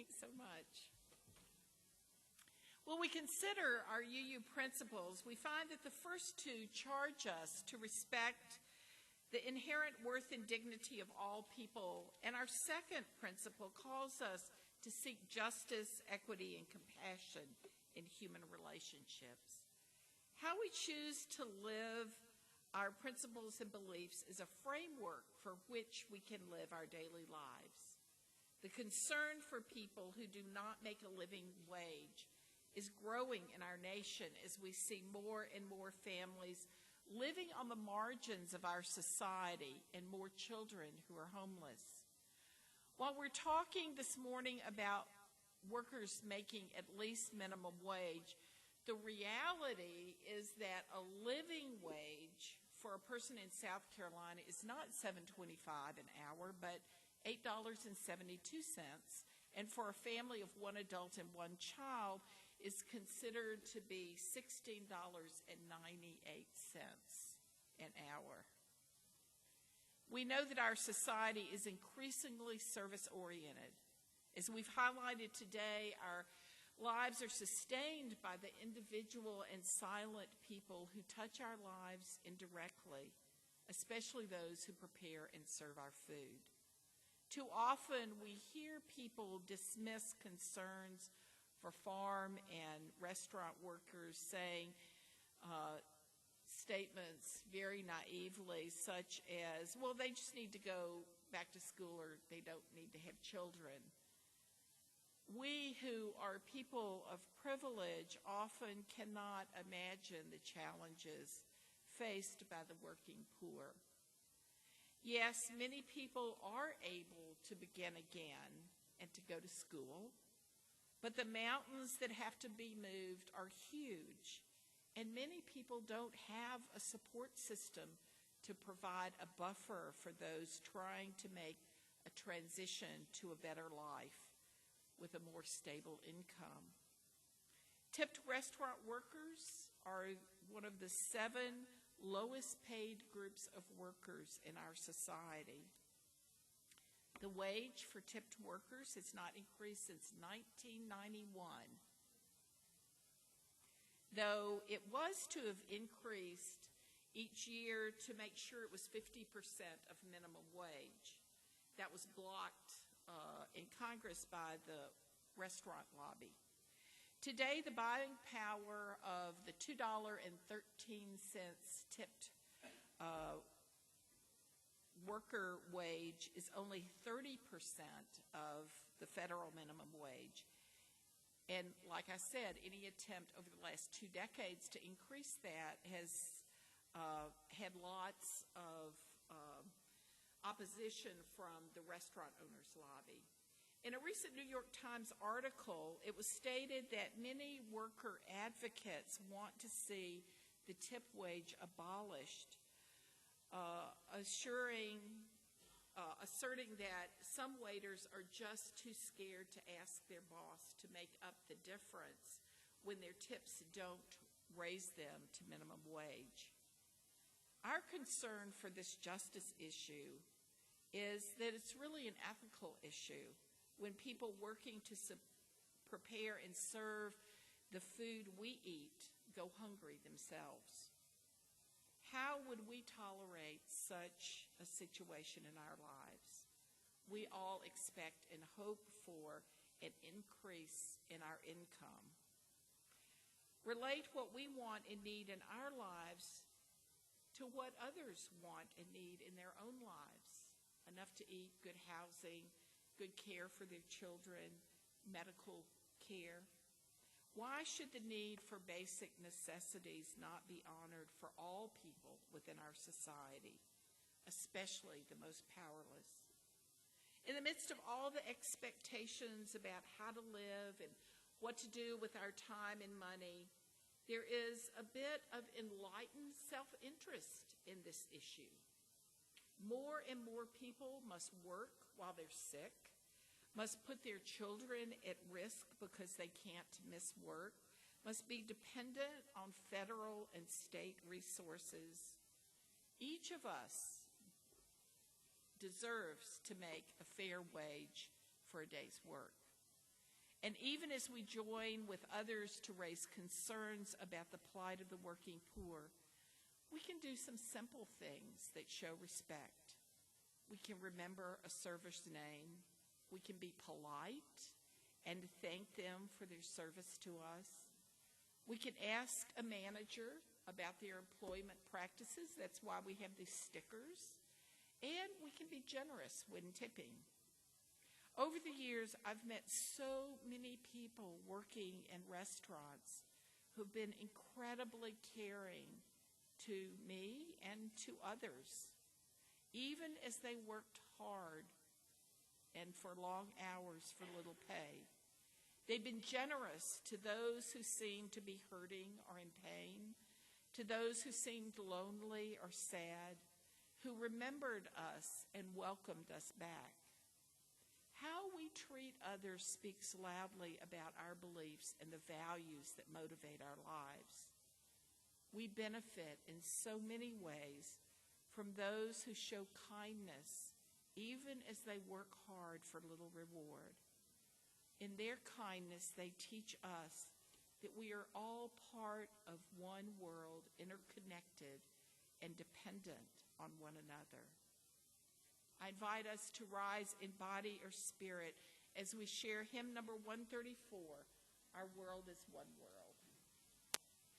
Thanks so much. When we consider our UU principles, we find that the first two charge us to respect the inherent worth and dignity of all people, and our second principle calls us to seek justice, equity, and compassion in human relationships. How we choose to live our principles and beliefs is a framework for which we can live our daily lives. The concern for people who do not make a living wage is growing in our nation as we see more and more families living on the margins of our society and more children who are homeless. While we're talking this morning about workers making at least minimum wage, the reality is that a living wage for a person in South Carolina is not $7.25 an hour, but $8.72. And for a family of one adult and one child, is considered to be $16.98 an hour. We know that our society is increasingly service-oriented. As we've highlighted today, our lives are sustained by the individual and silent people who touch our lives indirectly, especially those who prepare and serve our food. Too often we hear people dismiss concerns for farm and restaurant workers saying statements very naively such as, well, they just need to go back to school or they don't need to have children. We who are people of privilege often cannot imagine the challenges faced by the working poor. Yes, many people are able to begin again and to go to school, but the mountains that have to be moved are huge, and many people don't have a support system to provide a buffer for those trying to make a transition to a better life with a more stable income. Tipped restaurant workers are one of the 7 lowest paid groups of workers in our society. The wage for tipped workers has not increased since 1991, though it was to have increased each year to make sure it was 50% of minimum wage. That was blocked in Congress by the restaurant lobby. Today, the buying power of the $2.13 tipped worker wage is only 30% of the federal minimum wage. And like I said, any attempt over the last 2 decades to increase that has had lots of opposition from the restaurant owners lobby. In a recent New York Times article, it was stated that many worker advocates want to see the tip wage abolished, asserting that some waiters are just too scared to ask their boss to make up the difference when their tips don't raise them to minimum wage. Our concern for this justice issue is that it's really an ethical issue when people working to prepare and serve the food we eat go hungry themselves. How would we tolerate such a situation in our lives? We all expect and hope for an increase in our income. Relate what we want and need in our lives to what others want and need in their own lives. Enough to eat, good housing, good care for their children, medical care. Why should the need for basic necessities not be honored for all people within our society, especially the most powerless? In the midst of all the expectations about how to live and what to do with our time and money, there is a bit of enlightened self-interest in this issue. More and more people must work while they're sick, must put their children at risk because they can't miss work, must be dependent on federal and state resources. Each of us deserves to make a fair wage for a day's work. And even as we join with others to raise concerns about the plight of the working poor, we can do some simple things that show respect. We can remember a server's name. We can be polite and thank them for their service to us. We can ask a manager about their employment practices. That's why we have these stickers. And we can be generous when tipping. Over the years, I've met so many people working in restaurants who've been incredibly caring to me and to others, even as they worked hard and for long hours for little pay. They've been generous to those who seemed to be hurting or in pain, to those who seemed lonely or sad, who remembered us and welcomed us back. How we treat others speaks loudly about our beliefs and the values that motivate our lives. We benefit in so many ways from those who show kindness, even as they work hard for little reward. In their kindness, they teach us that we are all part of one world, interconnected and dependent on one another. I invite us to rise in body or spirit as we share hymn number 134, Our World is One World.